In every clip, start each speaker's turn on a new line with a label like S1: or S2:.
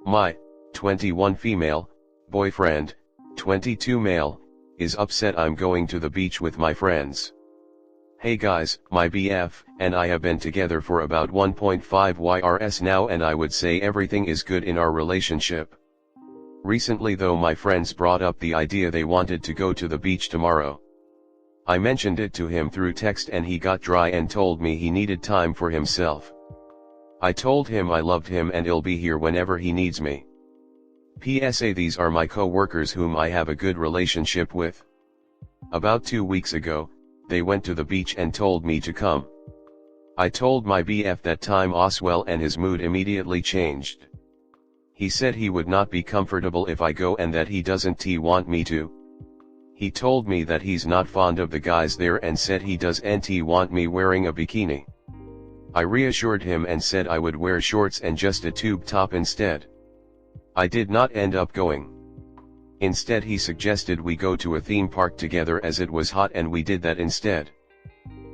S1: My 21 female boyfriend, 22 male, is upset I'm going to the beach with my friends. Hey guys, my BF and I have been together for about 1.5 years now, and I would say everything is good in our relationship. Recently though, my friends brought up the idea they wanted to go to the beach tomorrow. I mentioned it to him through text and he got dry and told me he needed time for himself. I told him I loved him and I'll be here whenever he needs me. PSA, these are my co-workers whom I have a good relationship with. About 2 weeks ago, they went to the beach and told me to come. I told my BF that time Oswell and his mood immediately changed. He said he would not be comfortable if I go and that he doesn't want me to. He told me that he's not fond of the guys there and said he doesn't want me wearing a bikini. I reassured him and said I would wear shorts and just a tube top instead. I did not end up going. Instead he suggested we go to a theme park together as it was hot, and we did that instead.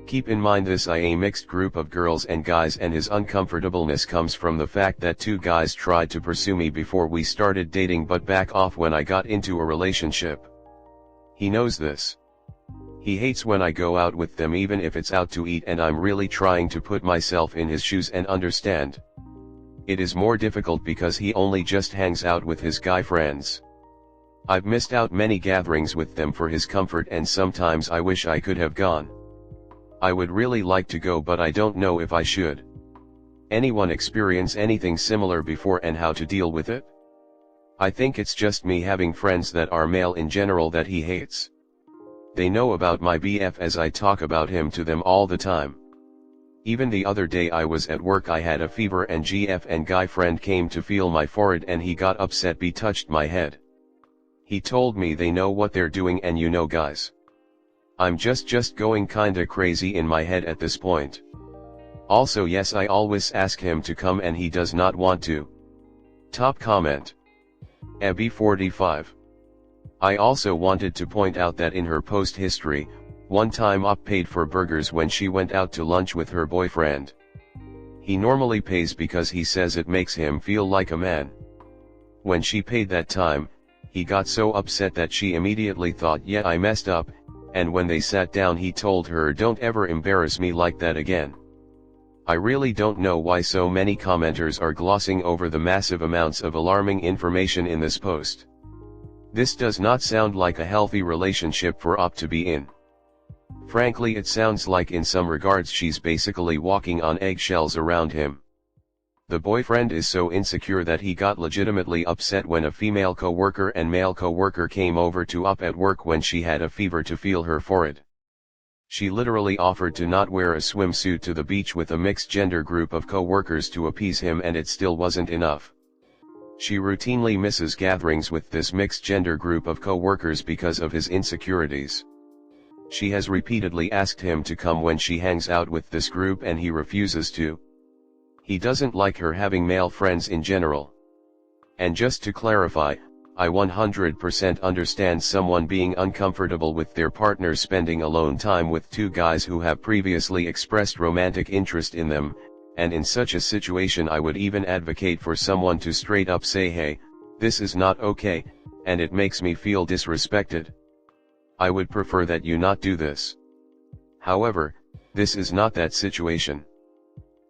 S1: Keep in mind this is a mixed group of girls and guys, and his uncomfortableness comes from the fact that 2 guys tried to pursue me before we started dating but back off when I got into a relationship. He knows this. He hates when I go out with them even if it's out to eat, and I'm really trying to put myself in his shoes and understand. It is more difficult because he only just hangs out with his guy friends. I've missed out many gatherings with them for his comfort, and sometimes I wish I could have gone. I would really like to go, but I don't know if I should. Anyone experience anything similar before and how to deal with it? I think it's just me having friends that are male in general that he hates. They know about my BF as I talk about him to them all the time. Even the other day I was at work, I had a fever and GF and guy friend came to feel my forehead and he got upset, touched my head. He told me they know what they're doing, and you know guys. I'm just going kinda crazy in my head at this point. Also yes, I always ask him to come and he does not want to. Top comment. Abby45. I also wanted to point out that in her post history, one time Op paid for burgers when she went out to lunch with her boyfriend. He normally pays because he says it makes him feel like a man. When she paid that time, he got so upset that she immediately thought, yeah, I messed up, and when they sat down he told her, don't ever embarrass me like that again. I really don't know why so many commenters are glossing over the massive amounts of alarming information in this post. This does not sound like a healthy relationship for Op to be in. Frankly, it sounds like in some regards she's basically walking on eggshells around him. The boyfriend is so insecure that he got legitimately upset when a female co-worker and male co-worker came over to Op at work when she had a fever to feel her forehead. She literally offered to not wear a swimsuit to the beach with a mixed gender group of co-workers to appease him, and it still wasn't enough. She routinely misses gatherings with this mixed gender group of co-workers because of his insecurities. She has repeatedly asked him to come when she hangs out with this group and he refuses to. He doesn't like her having male friends in general. And just to clarify, I 100% understand someone being uncomfortable with their partner spending alone time with 2 guys who have previously expressed romantic interest in them, and in such a situation I would even advocate for someone to straight up say, hey, this is not okay, and it makes me feel disrespected. I would prefer that you not do this. However, this is not that situation.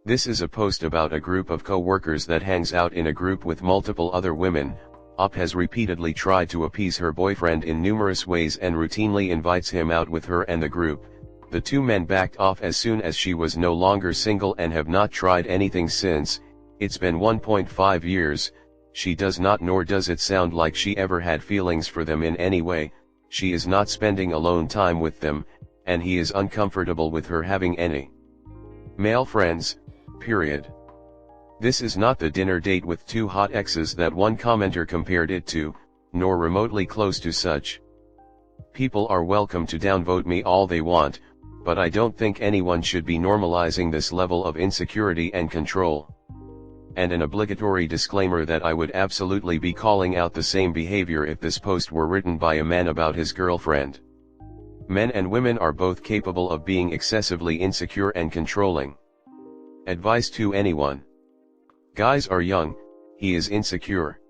S1: This is a post about a group of co-workers that hangs out in a group with multiple other women. Op has repeatedly tried to appease her boyfriend in numerous ways and routinely invites him out with her and the group. The 2 men backed off as soon as she was no longer single and have not tried anything since. It's been 1.5 years, she does not, nor does it sound like she ever had feelings for them in any way. She is not spending alone time with them, and he is uncomfortable with her having any male friends, period. This is not the dinner date with 2 hot exes that one commenter compared it to, nor remotely close to such. People are welcome to downvote me all they want, but I don't think anyone should be normalizing this level of insecurity and control. And an obligatory disclaimer that I would absolutely be calling out the same behavior if this post were written by a man about his girlfriend. Men and women are both capable of being excessively insecure and controlling. Advice to anyone. Guys are young, He is insecure.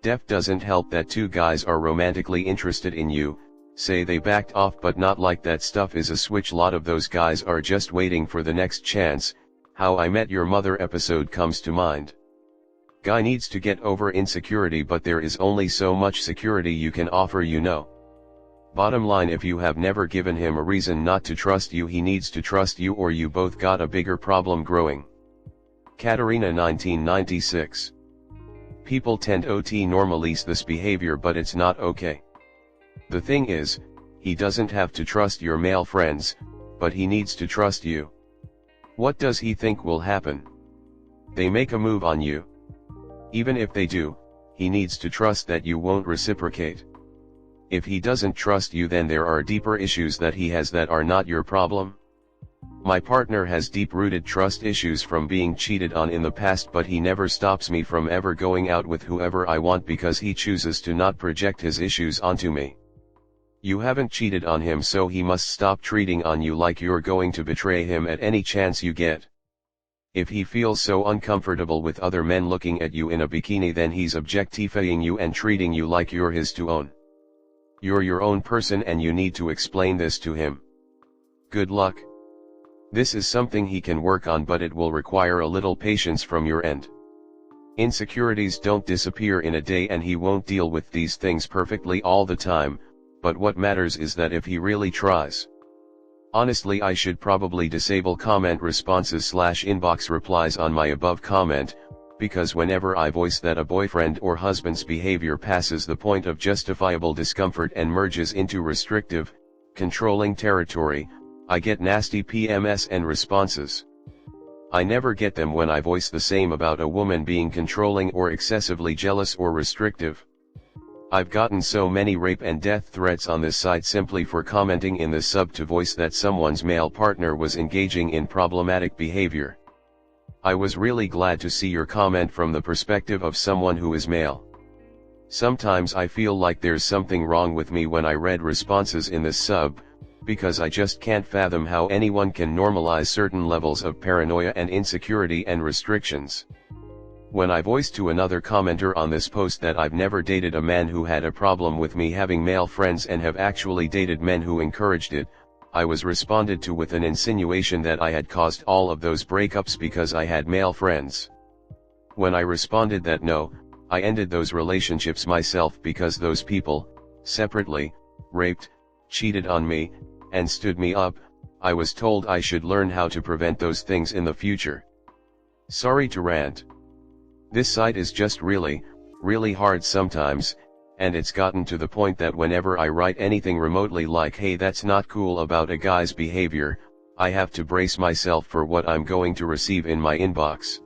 S1: Def doesn't help that two guys are romantically interested in you, say they backed off, but not like that stuff is a switch. Lot of those guys are just waiting for the next chance. How I Met Your Mother episode comes to mind. Guy needs to get over insecurity, but there is only so much security you can offer, you know. Bottom line, if you have never given him a reason not to trust you, he needs to trust you, or you both got a bigger problem growing. Katerina, 1996. People tend to normalize this behavior, but it's not okay. The thing is, he doesn't have to trust your male friends, but he needs to trust you. What does he think will happen? They make a move on you. Even if they do, he needs to trust that you won't reciprocate. If he doesn't trust you, then there are deeper issues that he has that are not your problem. My partner has deep-rooted trust issues from being cheated on in the past, but he never stops me from ever going out with whoever I want because he chooses to not project his issues onto me. You haven't cheated on him, so he must stop treating on you like you're going to betray him at any chance you get. If he feels so uncomfortable with other men looking at you in a bikini, then he's objectifying you and treating you like you're his to own. You're your own person, and you need to explain this to him. Good luck. This is something he can work on, but it will require a little patience from your end. Insecurities don't disappear in a day, and he won't deal with these things perfectly all the time, but what matters is that if he really tries. Honestly, I should probably disable comment responses / inbox replies on my above comment, because whenever I voice that a boyfriend or husband's behavior passes the point of justifiable discomfort and merges into restrictive, controlling territory, I get nasty PMS and responses. I never get them when I voice the same about a woman being controlling or excessively jealous or restrictive. I've gotten so many rape and death threats on this site simply for commenting in the sub to voice that someone's male partner was engaging in problematic behavior. I was really glad to see your comment from the perspective of someone who is male. Sometimes I feel like there's something wrong with me when I read responses in this sub, because I just can't fathom how anyone can normalize certain levels of paranoia and insecurity and restrictions. When I voiced to another commenter on this post that I've never dated a man who had a problem with me having male friends and have actually dated men who encouraged it, I was responded to with an insinuation that I had caused all of those breakups because I had male friends. When I responded that no, I ended those relationships myself because those people, separately, raped, cheated on me, and stood me up, I was told I should learn how to prevent those things in the future. Sorry to rant. This site is just really hard sometimes, and it's gotten to the point that whenever I write anything remotely like "hey, that's not cool" about a guy's behavior, I have to brace myself for what I'm going to receive in my inbox.